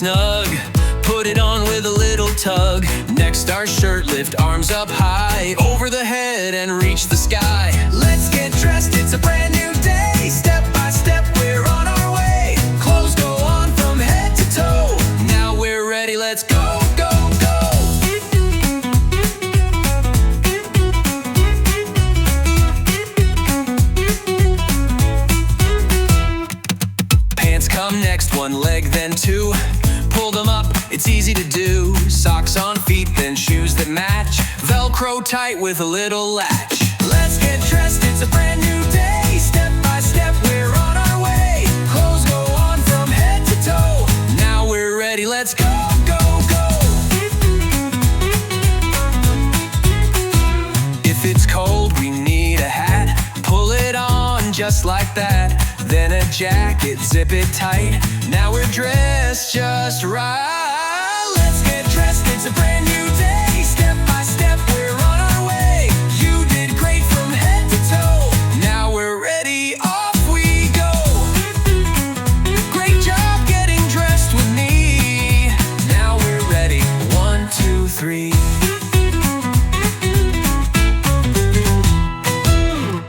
snug, put it on with a little tug. Next our shirt, lift arms up high, over the head and reach the sky. Let's get dressed, it's a brand new day. Step by step, we're on our way. Clothes go on from head to toe. Now we're ready, let's go, go, go. Pants come next, one leg, then two. Pull them up, it's easy to do. Socks on feet, then shoes that match. Velcro tight with a little latch. Let's get dressed, it's a brand new day. Step by step, we're on our way. Clothes go on from head to toe. Now we're ready, let's go, go, go. If it's cold, we need a hat. Pull it on just like that. Then a jacket, zip it tight. Now we're dressed just right.